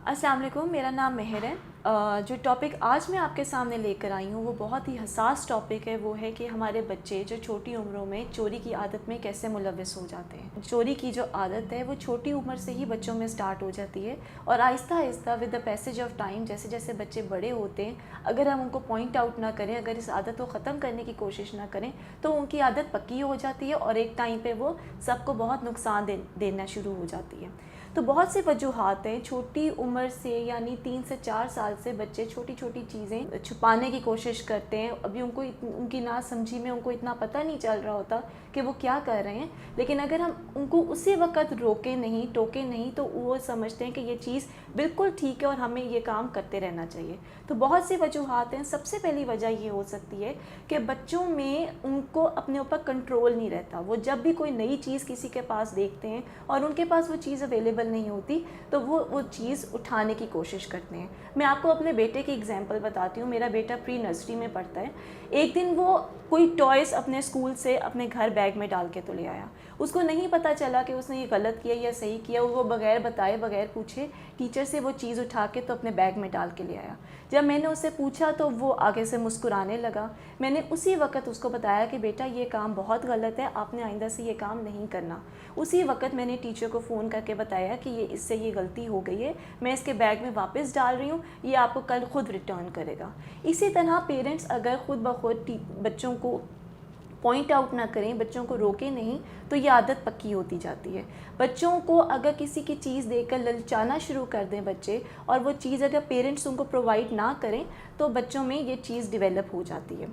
अस्सलाम वालेकुम, मेरा नाम मेहर है। जो टॉपिक आज मैं आपके सामने लेकर आई हूँ वो बहुत ही हसास टॉपिक है। वो है कि हमारे बच्चे जो छोटी उम्रों में चोरी की आदत में कैसे मुलव्वस हो जाते हैं। चोरी की जो आदत है वो छोटी उम्र से ही बच्चों में स्टार्ट हो जाती है और Aahista Aahista with the passage of time जैसे जैसे बच्चे बड़े होते हैं, अगर हम उनको पॉइंट आउट ना करें, अगर इस आदत को ख़त्म करने की कोशिश ना करें तो उनकी आदत पक्की हो जाती है और एक टाइम पे वो सबको बहुत नुकसान देना शुरू हो जाती है। तो बहुत से वजूहात हैं। छोटी उम्र से यानी 3 से 4 साल से बच्चे छोटी छोटी चीज़ें छुपाने की कोशिश करते हैं। अभी उनको उनकी नासमझी में उनको इतना पता नहीं चल रहा होता कि वो क्या कर रहे हैं, लेकिन अगर हम उनको उसी वक्त रोके नहीं, टोके नहीं, तो वो समझते हैं कि ये चीज़ बिल्कुल ठीक है और हमें ये काम करते रहना चाहिए। तो बहुत सी वजूहात हैं। सबसे पहली वजह ये हो सकती है कि बच्चों में उनको अपने ऊपर कंट्रोल नहीं रहता। वो जब भी कोई नई चीज़ किसी के पास देखते हैं और उनके पास वो चीज़ अवेलेबल नहीं होती तो वो चीज़ उठाने की कोशिश करते हैं। मैं आपको अपने बेटे की एग्जांपल बताती हूँ। मेरा बेटा प्री नर्सरी में पढ़ता है। एक दिन वो कोई टॉयज़ अपने स्कूल से अपने घर बैग में डाल के तो ले आया। उसको नहीं पता चला कि उसने ये गलत किया या सही किया। वो बगैर बताए, बगैर पूछे टीचर से वो चीज़ उठा के तो अपने बैग में डाल के ले आया। जब मैंने उससे पूछा तो वो आगे से मुस्कुराने लगा। मैंने उसी वक्त उसको बताया कि बेटा ये काम बहुत गलत है, आपने आइंदा से ये काम नहीं करना। उसी वक्त मैंने टीचर को फ़ोन करके बताया कि इससे ये गलती हो गई है, मैं इसके बैग में वापस डाल रही हूँ, ये आपको कल ख़ुद रिटर्न करेगा। इसी तरह पेरेंट्स अगर ख़ुद ब खुद बच्चों को पॉइंट आउट ना करें, बच्चों को रोकें नहीं, तो ये आदत पक्की होती जाती है। बच्चों को अगर किसी की चीज़ देकर ललचाना शुरू कर दें बच्चे, और वो चीज़ अगर पेरेंट्स उनको प्रोवाइड ना करें तो बच्चों में ये चीज़ डेवलप हो जाती है।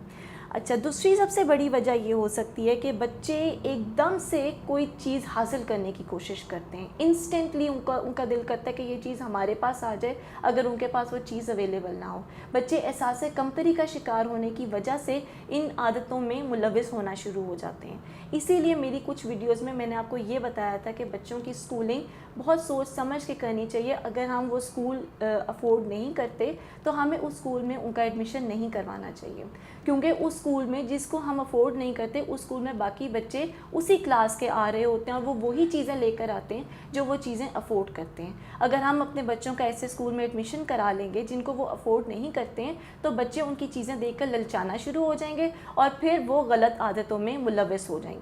अच्छा, दूसरी सबसे बड़ी वजह ये हो सकती है कि बच्चे एकदम से कोई चीज़ हासिल करने की कोशिश करते हैं। इंस्टेंटली उनका दिल करता है कि ये चीज़ हमारे पास आ जाए, अगर उनके पास वो चीज़ अवेलेबल ना हो। बच्चे एहसास कमतरी का शिकार होने की वजह से इन आदतों में मुलव्वस होना शुरू हो जाते हैं। इसीलिए मेरी कुछ वीडियोज़ में मैंने आपको ये बताया था कि बच्चों की स्कूलिंग बहुत सोच समझ के करनी चाहिए। अगर हम वो स्कूल अफोर्ड नहीं करते तो हमें उस स्कूल में उनका एडमिशन नहीं करवाना चाहिए, क्योंकि उस स्कूल में जिसको हम अफोर्ड नहीं करते उस स्कूल में बाकी बच्चे उसी क्लास के आ रहे होते हैं और वो वही चीज़ें लेकर आते हैं जो वो चीज़ें अफोर्ड करते हैं। अगर हम अपने बच्चों का ऐसे स्कूल में एडमिशन करा लेंगे जिनको वो अफोर्ड नहीं करते हैं तो बच्चे उनकी चीज़ें देखकर ललचाना शुरू हो जाएंगे और फिर वो गलत आदतों में मुलव्वस हो जाएंगे।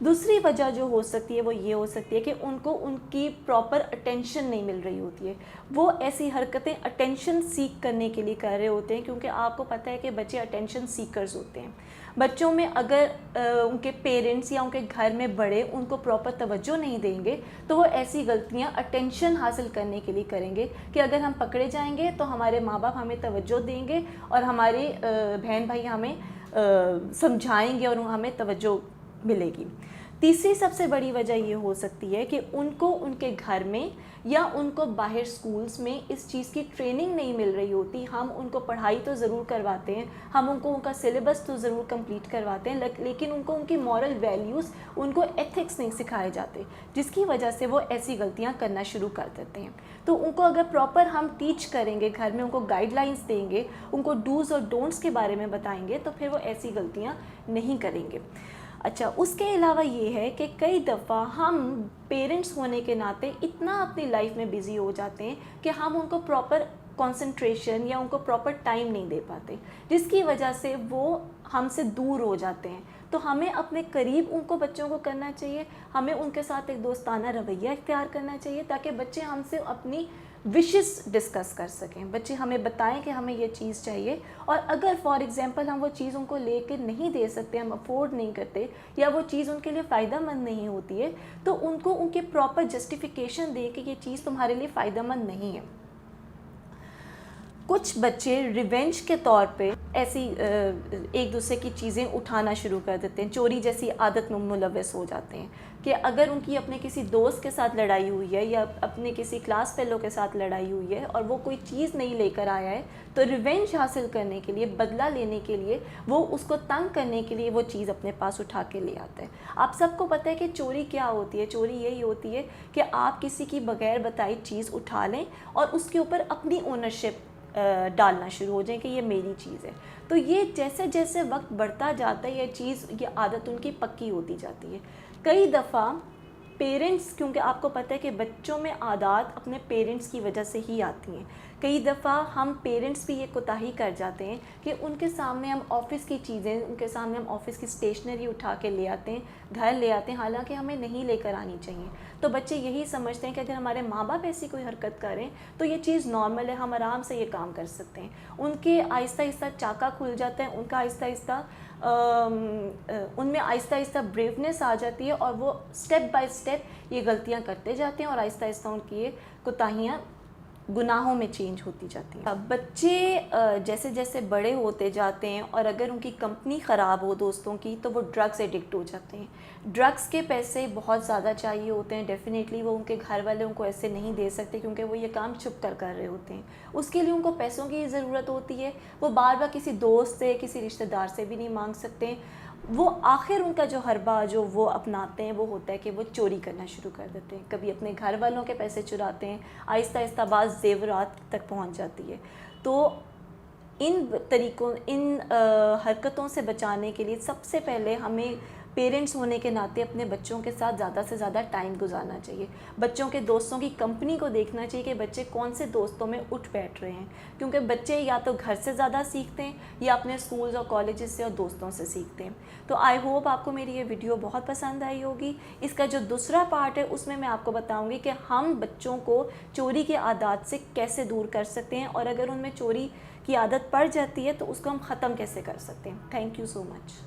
दूसरी वजह जो हो सकती है वो ये हो सकती है कि उनको उनकी प्रॉपर अटेंशन नहीं मिल रही होती है। वो ऐसी हरकतें अटेंशन सीख करने के लिए कर रहे होते हैं, क्योंकि आपको पता है कि बच्चे अटेंशन सीकर्स होते हैं। बच्चों में अगर उनके पेरेंट्स या उनके घर में बड़े उनको प्रॉपर तवज्जो नहीं देंगे तो वो ऐसी गलतियां अटेंशन हासिल करने के लिए करेंगे कि अगर हम पकड़े जाएंगे तो हमारे माँ बाप हमें तवज्जो देंगे और हमारे बहन भाई हमें समझाएंगे और हमें तवज्जो मिलेगी। तीसरी सबसे बड़ी वजह ये हो सकती है कि उनको उनके घर में या उनको बाहर स्कूल्स में इस चीज़ की ट्रेनिंग नहीं मिल रही होती। हम उनको पढ़ाई तो ज़रूर करवाते हैं, हम उनको उनका सिलेबस तो ज़रूर कंप्लीट करवाते हैं, लेकिन उनको उनकी मॉरल वैल्यूज़, उनको एथिक्स नहीं सिखाए जाते, जिसकी वजह से वो ऐसी गलतियां करना शुरू कर देते हैं। तो उनको अगर प्रॉपर हम टीच करेंगे, घर में उनको गाइडलाइंस देंगे, उनको डूज़ और डोंट्स के बारे में बताएंगे, तो फिर वो ऐसी गलतियाँ नहीं करेंगे। अच्छा, उसके अलावा ये है कि कई दफ़ा हम पेरेंट्स होने के नाते इतना अपनी लाइफ में बिज़ी हो जाते हैं कि हम उनको प्रॉपर कंसंट्रेशन या उनको प्रॉपर टाइम नहीं दे पाते, जिसकी वजह से वो हमसे दूर हो जाते हैं। तो हमें अपने करीब उनको बच्चों को करना चाहिए, हमें उनके साथ एक दोस्ताना रवैया इख्तियार करना चाहिए ताकि बच्चे हमसे अपनी विशेस डिस्कस कर सकें। बच्चे हमें बताएं कि हमें ये चीज़ चाहिए, और अगर फॉर एग्ज़ाम्पल हम वो चीज़ उनको लेके नहीं दे सकते, हम अफोर्ड नहीं करते या वो चीज़ उनके लिए फ़ायदेमंद नहीं होती है, तो उनको उनके प्रॉपर जस्टिफिकेशन दे कि ये चीज़ तुम्हारे लिए फ़ायदेमंद नहीं है। कुछ बच्चे रिवेंज के तौर पे ऐसी एक दूसरे की चीज़ें उठाना शुरू कर देते हैं, चोरी जैसी आदत में मुलव्वस हो जाते हैं कि अगर उनकी अपने किसी दोस्त के साथ लड़ाई हुई है या अपने किसी क्लास फेलो के साथ लड़ाई हुई है और वो कोई चीज़ नहीं लेकर आया है, तो रिवेंज हासिल करने के लिए, बदला लेने के लिए, वो उसको तंग करने के लिए वो चीज़ अपने पास उठा के ले आता है। आप सबको पता है कि चोरी क्या होती है। चोरी यही होती है कि आप किसी की बगैर बताई चीज़ उठा लें और उसके ऊपर अपनी ओनरशिप डालना शुरू हो जाए कि ये मेरी चीज़ है। तो ये जैसे जैसे वक्त बढ़ता जाता है ये चीज़, ये आदत उनकी पक्की होती जाती है। कई दफ़ा پیرنٹس، کیونکہ آپ کو پتہ ہے کہ بچوں میں عادات اپنے پیرنٹس کی وجہ سے ہی آتی ہیں. کئی دفعہ ہم پیرنٹس بھی یہ کوتاہی کر جاتے ہیں کہ ان کے سامنے ہم آفس کی چیزیں، ان کے سامنے ہم آفس کی اسٹیشنری اٹھا کے لے آتے ہیں، گھر لے آتے ہیں، حالانکہ ہمیں نہیں لے کر آنی چاہیے. تو بچے یہی سمجھتے ہیں کہ اگر ہمارے ماں باپ ایسی کوئی حرکت کریں تو یہ چیز نارمل ہے، ہم آرام سے یہ کام کر سکتے ہیں. ان کے آہستہ آہستہ چاکا کھل جاتا ہے، ان کا آہستہ آہستہ ان میں آہستہ آہستہ بریونیس آ جاتی ہے، اور وہ اسٹیپ بائی اسٹیپ یہ غلطیاں کرتے جاتے ہیں، اور آہستہ آہستہ ان کی یہ کوتاہیاں گناہوں میں چینج ہوتی جاتی ہیں. بچے جیسے جیسے بڑے ہوتے جاتے ہیں، اور اگر ان کی کمپنی خراب ہو دوستوں کی، تو وہ ڈرگس ایڈکٹ ہو جاتے ہیں. ڈرگس کے پیسے بہت زیادہ چاہیے ہوتے ہیں، ڈیفینیٹلی وہ ان کے گھر والے ان کو ایسے نہیں دے سکتے، کیونکہ وہ یہ کام چھپ کر رہے ہوتے ہیں. اس کے لیے ان کو پیسوں کی ضرورت ہوتی ہے. وہ بار بار کسی دوست سے، کسی رشتہ دار سے بھی نہیں مانگ سکتے. وہ آخر ان کا جو حربہ جو وہ اپناتے ہیں وہ ہوتا ہے کہ وہ چوری کرنا شروع کر دیتے ہیں. کبھی اپنے گھر والوں کے پیسے چراتے ہیں، آہستہ آہستہ بعض زیورات تک پہنچ جاتی ہے. تو ان طریقوں، ان حرکتوں سے بچانے کے لیے سب سے پہلے ہمیں پیرنٹس ہونے کے ناطے اپنے بچوں کے ساتھ زیادہ سے زیادہ ٹائم گزارنا چاہیے. بچوں کے دوستوں کی کمپنی کو دیکھنا چاہیے کہ بچے کون سے دوستوں میں اٹھ بیٹھ رہے ہیں، کیونکہ بچے یا تو گھر سے زیادہ سیکھتے ہیں یا اپنے اسکولز اور کالجز سے اور دوستوں سے سیکھتے ہیں. تو آئی ہوپ آپ کو میری یہ ویڈیو بہت پسند آئی ہوگی. اس کا جو دوسرا پارٹ ہے اس میں آپ کو بتاؤں گی کہ ہم بچوں کو چوری کے عادات سے کیسے دور کر سکتے ہیں، اور اگر ان میں چوری کی عادت پڑ جاتی ہے تو اس کو ہم ختم کیسے کر سکتے ہیں. Thank you so much.